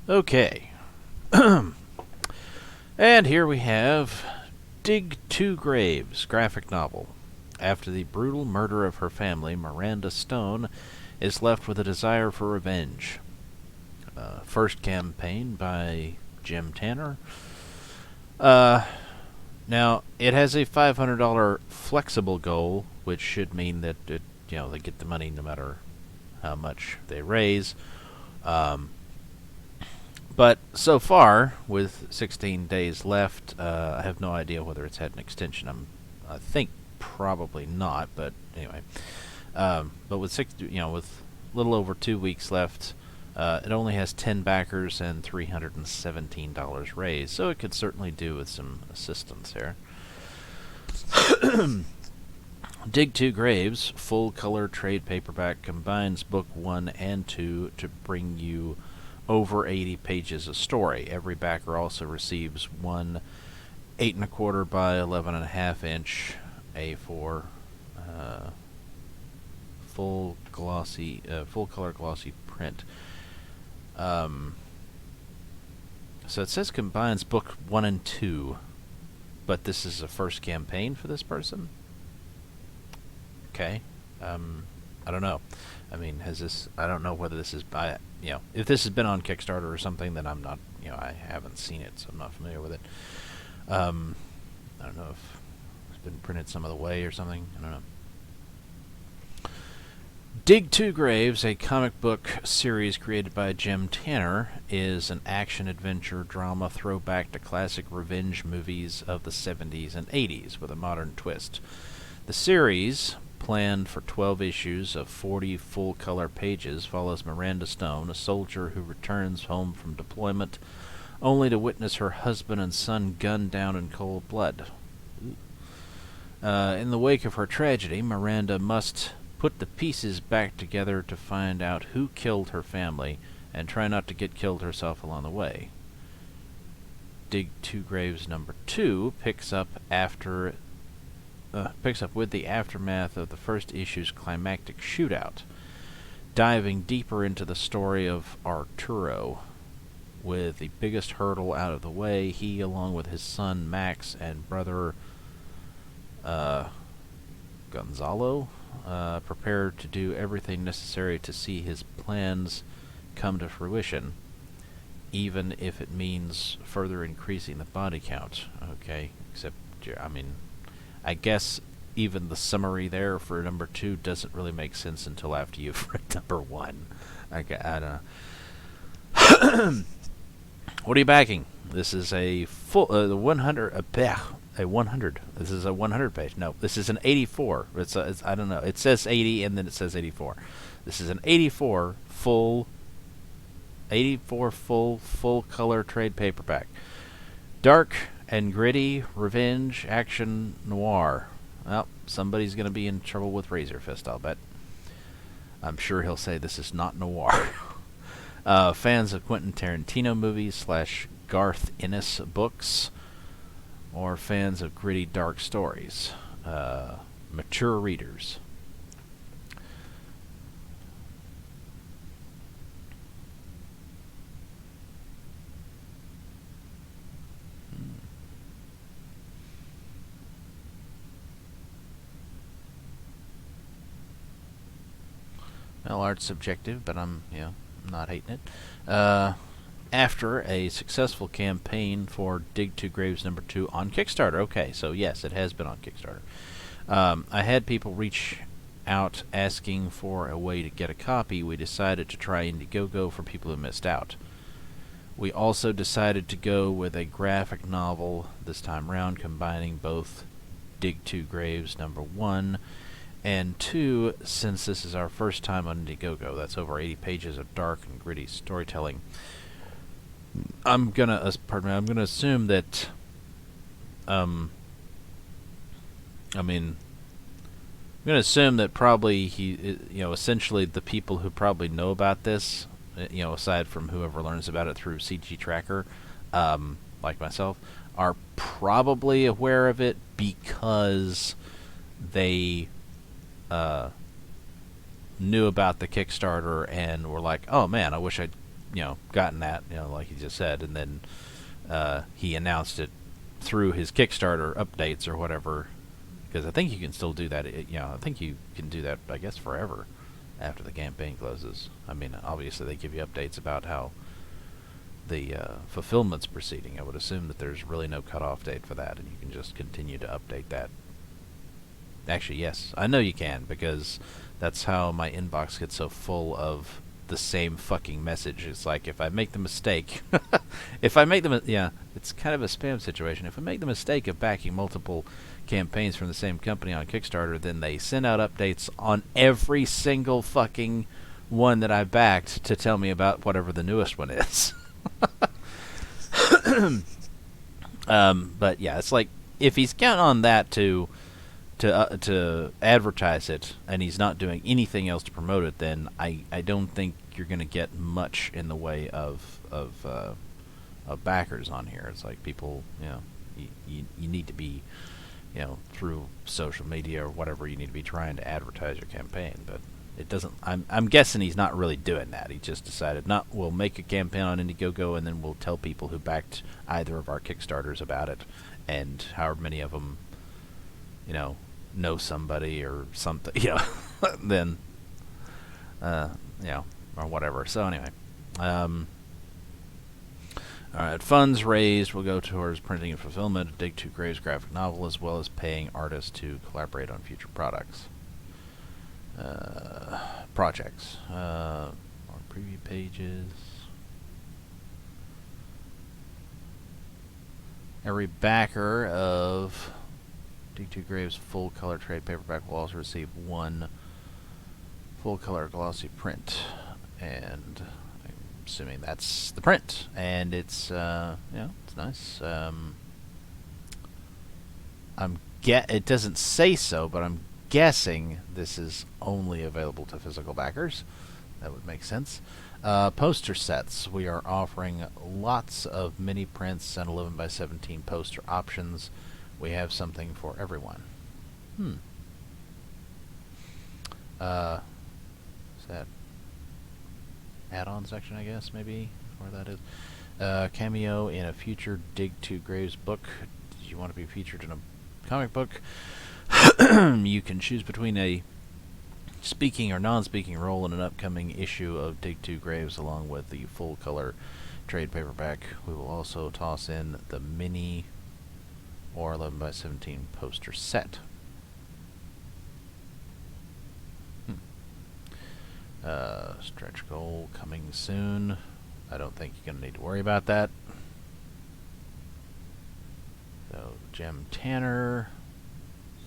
Okay. And here we have Dig Two Graves graphic novel. After the brutal murder of her family, Miranda Stone is left with a desire for revenge. First campaign by Jim Tanner. Now, it has a $500 flexible goal, which should mean that they get the money no matter how much they raise. But so far, with 16 days left, I have no idea whether it's had an extension. I think probably not, but anyway. But with with a little over 2 weeks left, it only has 10 backers and $317 raised, so it could certainly do with some assistance here. Dig Two Graves, full-color trade paperback, combines book 1 and 2 to bring you over 80 pages of story. Every backer also receives one 8¼ by 11½ inch A4 full color glossy print. So it says combines book 1 and 2, but this is a first campaign for this person. Okay, I don't know. I mean, I don't know whether this is if this has been on Kickstarter or something, then I'm not, I haven't seen it, so I'm not familiar with it. I don't know if it's been printed some other way or something. I don't know. Dig Two Graves, a comic book series created by Jim Tanner, is an action-adventure drama throwback to classic revenge movies of the 70s and 80s with a modern twist. The series, planned for 12 issues of 40 full-color pages, follows Miranda Stone, a soldier who returns home from deployment, only to witness her husband and son gunned down in cold blood. In the wake of her tragedy, Miranda must put the pieces back together to find out who killed her family and try not to get killed herself along the way. Dig Two Graves number 2 picks up with the aftermath of the first issue's climactic shootout, diving deeper into the story of Arturo. With the biggest hurdle out of the way, he, along with his son Max and brother Gonzalo, prepare to do everything necessary to see his plans come to fruition, even if it means further increasing the body count. Okay, except, I guess even the summary there for number 2 doesn't really make sense until after you've read number 1. Okay, I don't know. What are you backing? This is a full 100. A 100. This is a 100 page. No, this is an 84. It's I don't know. It says 80 and then it says 84. This is an 84 full color trade paperback. Dark and gritty revenge action noir. Well, somebody's going to be in trouble with Razor Fist, I'll bet. I'm sure he'll say this is not noir. Fans of Quentin Tarantino movies / Garth Ennis books, or fans of gritty, dark stories. Mature readers. Well, art's subjective, but I'm not hating it. After a successful campaign for Dig Two Graves number 2 on Kickstarter. Okay, so yes, it has been on Kickstarter. I had people reach out asking for a way to get a copy. We decided to try Indiegogo for people who missed out. We also decided to go with a graphic novel this time round, combining both Dig Two Graves number 1 and 2, since this is our first time on Indiegogo. That's over 80 pages of dark and gritty storytelling. I'm gonna assume that I'm gonna assume that probably essentially the people who probably know about this, aside from whoever learns about it through CG Tracker, like myself, are probably aware of it because they knew about the Kickstarter and were like, oh man, I wish I'd gotten that, like he just said, and then he announced it through his Kickstarter updates or whatever. Because I think you can still do that. I think you can do that, I guess, forever after the campaign closes. I mean, obviously they give you updates about how the fulfillment's proceeding. I would assume that there's really no cutoff date for that, and you can just continue to update that. Actually, yes, I know you can, because that's how my inbox gets so full of the same fucking message. It's like, if I make the mistake, it's kind of a spam situation. If I make the mistake of backing multiple campaigns from the same company on Kickstarter, then they send out updates on every single fucking one that I backed to tell me about whatever the newest one is. But yeah, it's like, if he's counting on that to advertise it, and he's not doing anything else to promote it, then I don't think you're going to get much in the way of backers on here. It's like, people, you need to be, through social media or whatever, you need to be trying to advertise your campaign. But it doesn't. I'm guessing he's not really doing that. He just decided, we'll make a campaign on Indiegogo, and then we'll tell people who backed either of our Kickstarters about it, and however many of them, know somebody or something, then, or whatever. So anyway, all right, funds raised will go towards printing and fulfillment of Dig 2 Graves graphic novel, as well as paying artists to collaborate on future projects. Or preview pages. Every backer of Dig 2 Graves full color trade paperback will also receive one full color glossy print, and I'm assuming that's the print, and it's it's nice. It doesn't say so, but I'm guessing this is only available to physical backers. That would make sense. Poster sets. We are offering lots of mini prints and 11x17 poster options. We have something for everyone. Is that add-on section, I guess, maybe, where that is? Cameo in a future Dig 2 Graves book. Do you want to be featured in a comic book? You can choose between a speaking or non-speaking role in an upcoming issue of Dig 2 Graves, along with the full-color trade paperback. We will also toss in the mini or 11x17 poster set. Stretch goal coming soon. I don't think you're going to need to worry about that. So, Jem Tanner,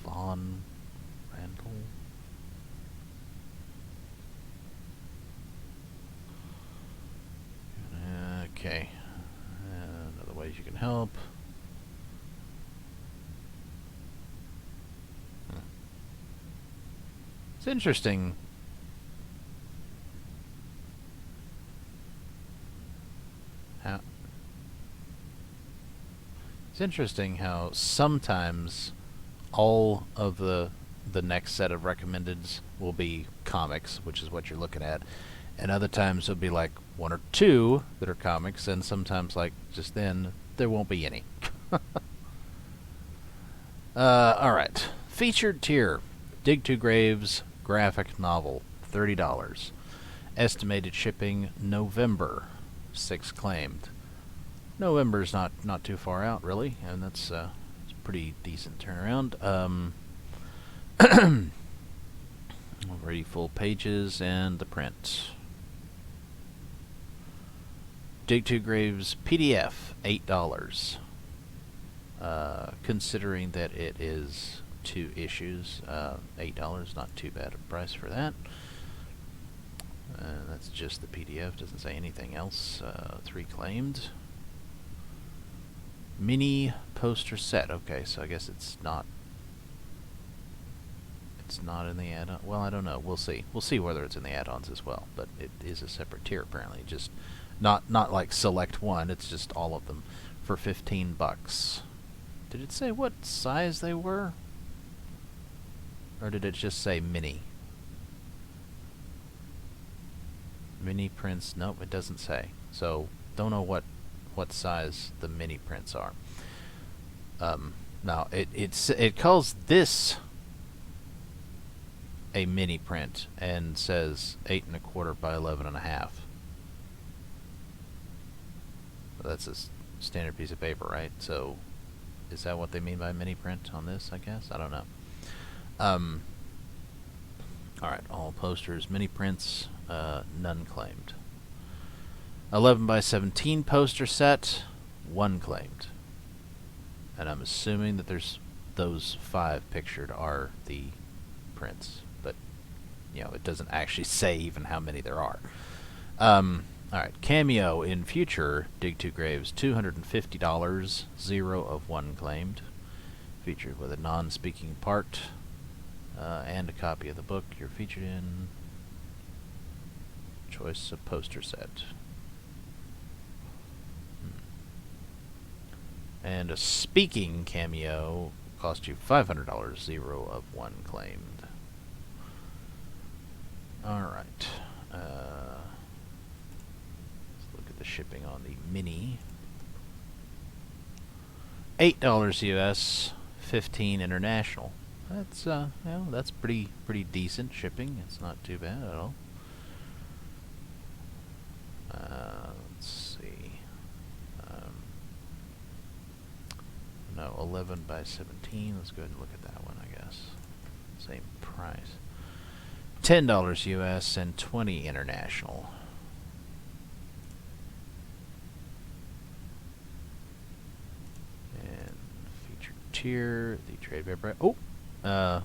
Vaughn Randall. Okay. Other ways you can help. It's interesting. It's interesting how sometimes all of the next set of recommendeds will be comics, which is what you're looking at, and other times it'll be like one or two that are comics, and sometimes, like just then, there won't be any. All right, featured tier: Dig 2 Graves graphic novel, $30. Estimated shipping November, 6 claimed. November's not too far out, really, and that's it's a pretty decent turnaround. Already full pages and the print. Dig 2 Graves PDF, $8. Considering that it is 2 issues, $8, not too bad a price for that. That's just the PDF, doesn't say anything else. 3 claimed. Mini poster set. Okay, so I guess it's not in the add-on. Well, I don't know. We'll see. We'll see whether it's in the add-ons as well. But it is a separate tier apparently. Just not like select one. It's just all of them for $15. Did it say what size they were? Or did it just say mini? Mini prints, nope, it doesn't say. So, don't know what size the mini prints are. Now, it calls this a mini print and says 8 1/4 by 11 1/2. That's a standard piece of paper, right? So, is that what they mean by mini print on this, I guess? I don't know. Alright, all posters, mini prints, none claimed. 11 by 17 poster set, 1 claimed. And I'm assuming that there's those 5 pictured are the prints, but you know, it doesn't actually say even how many there are. Alright, cameo in future Dig 2 Graves, $250, 0 of 1 claimed. Featured with a non-speaking part and a copy of the book you're featured in. Choice of poster set. And a speaking cameo cost you $500, 0 of 1 claimed. Alright. The shipping on the mini. $8 US, 15 international. That's you know, that's pretty decent shipping. It's not too bad at all. Let's see. No, 11 by 17. Let's go ahead and look at that one, I guess. Same price. $10 US and 20 international. Tier, the trade paper. Oh,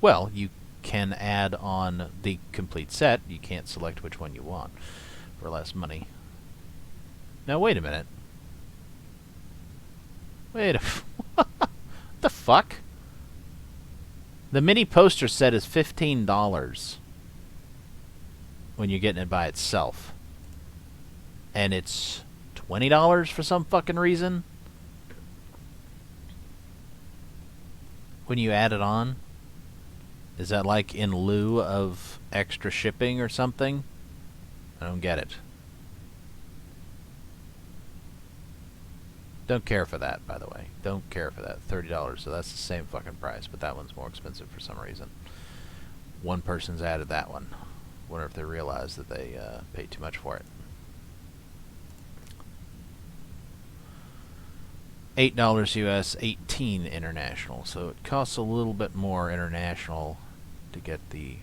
well, you can add on the complete set. You can't select which one you want for less money. Now, wait a minute. Wait a... what the fuck? The mini poster set is $15 when you're getting it by itself. And it's $20 for some fucking reason? When you add it on? Is that like in lieu of extra shipping or something? I don't get it. Don't care for that, by the way. Don't care for that. $30, so that's the same fucking price, but that one's more expensive for some reason. One person's added that one. Wonder if they realize that they paid too much for it. $8 US, 18 international. So it costs a little bit more international to get the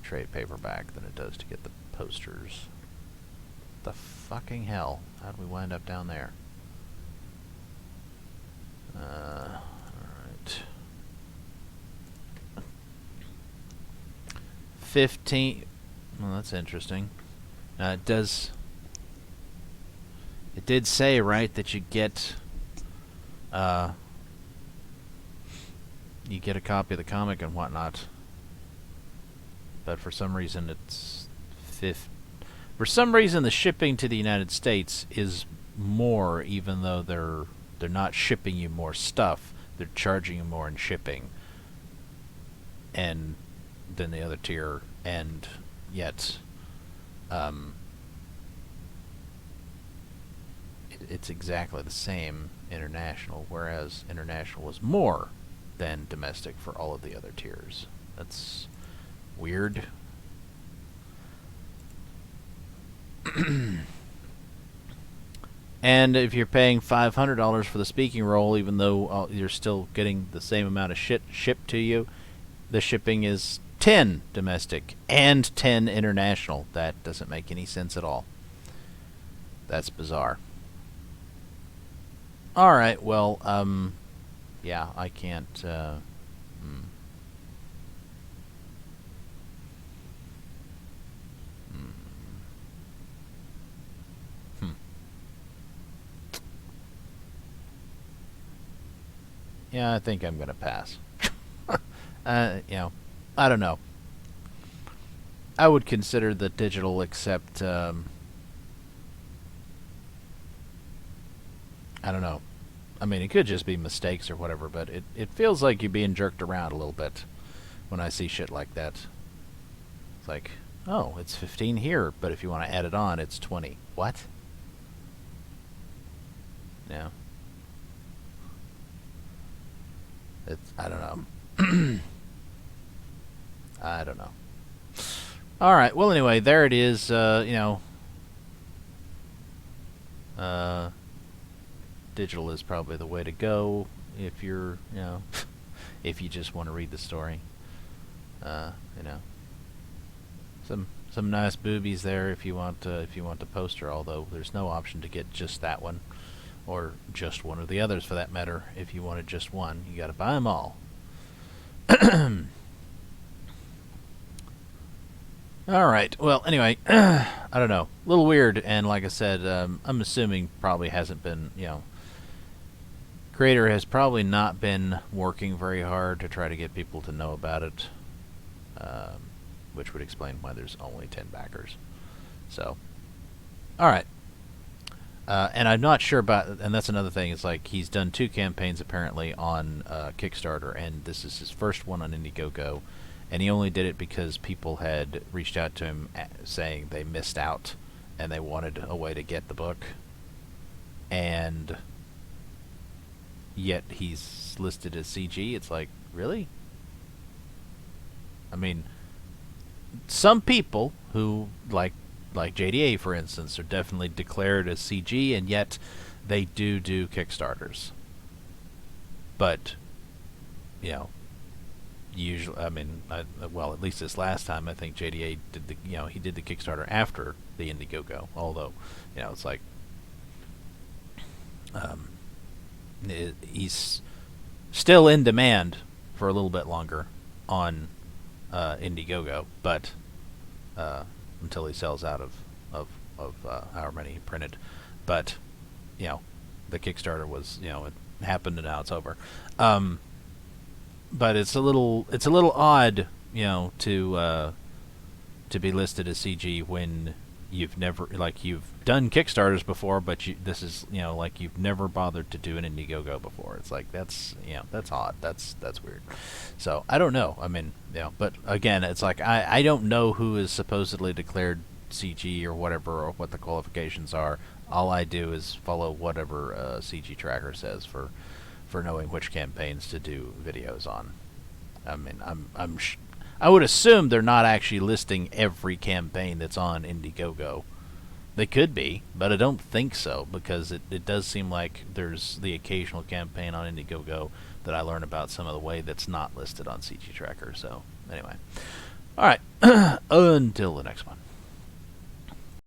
trade paperback than it does to get the posters. The fucking hell? How did we wind up down there? Alright. 15. Well, that's interesting. It did say, right, that you get a copy of the comic and whatnot, but for some reason it's for some reason the shipping to the United States is more, even though they're not shipping you more stuff. They're charging you more in shipping and than the other tier, and yet it's exactly the same international, whereas international was more than domestic for all of the other tiers. That's weird. And if you're paying $500 for the speaking role, even though you're still getting the same amount of shit shipped to you, the shipping is 10 domestic and 10 international. That doesn't make any sense at all. That's bizarre. Alright, well, yeah, I can't, Yeah, I think I'm gonna pass. You know, I don't know. I would consider the digital, except, I don't know. I mean, it could just be mistakes or whatever, but it feels like you're being jerked around a little bit when I see shit like that. It's like, oh, it's 15 here, but if you want to add it on, it's 20. What? Yeah. It's, I don't know. I don't know. All right. Well, anyway, there it is. Digital is probably the way to go if you're, if you just want to read the story. You know, some nice boobies there if you want the poster. Although there's no option to get just that one, or just one of the others for that matter. If you wanted just one, you got to buy them all. All right. Well, anyway, I don't know. A little weird, and like I said, I'm assuming probably hasn't been, creator has probably not been working very hard to try to get people to know about it, which would explain why there's only 10 backers. So, all right. And I'm not sure about, and that's another thing. It's like he's done 2 campaigns apparently on Kickstarter, and this is his first one on Indiegogo. And he only did it because people had reached out to him saying they missed out and they wanted a way to get the book. And yet he's listed as CG. It's like, really? I mean, some people who, like JDA, for instance, are definitely declared as CG, and yet they do Kickstarters. But, usually, I mean, well, at least this last time, I think JDA did he did the Kickstarter after the Indiegogo. Although, it's like, he's still in demand for a little bit longer on Indiegogo, but until he sells out of however many he printed. But, the Kickstarter was, it happened and now it's over. But it's a little odd, to be listed as CG when you've never, you've done Kickstarters before, but this is, you've never bothered to do an Indiegogo before. It's like, that's odd. That's weird. So I don't know. I mean, but again, it's like I don't know who is supposedly declared CG or whatever, or what the qualifications are. All I do is follow whatever CG Tracker says for knowing which campaigns to do videos on. I mean, I would assume they're not actually listing every campaign that's on Indiegogo. They could be, but I don't think so, because it does seem like there's the occasional campaign on Indiegogo that I learn about some of the way that's not listed on CG Tracker. So, anyway. All right. Until the next one.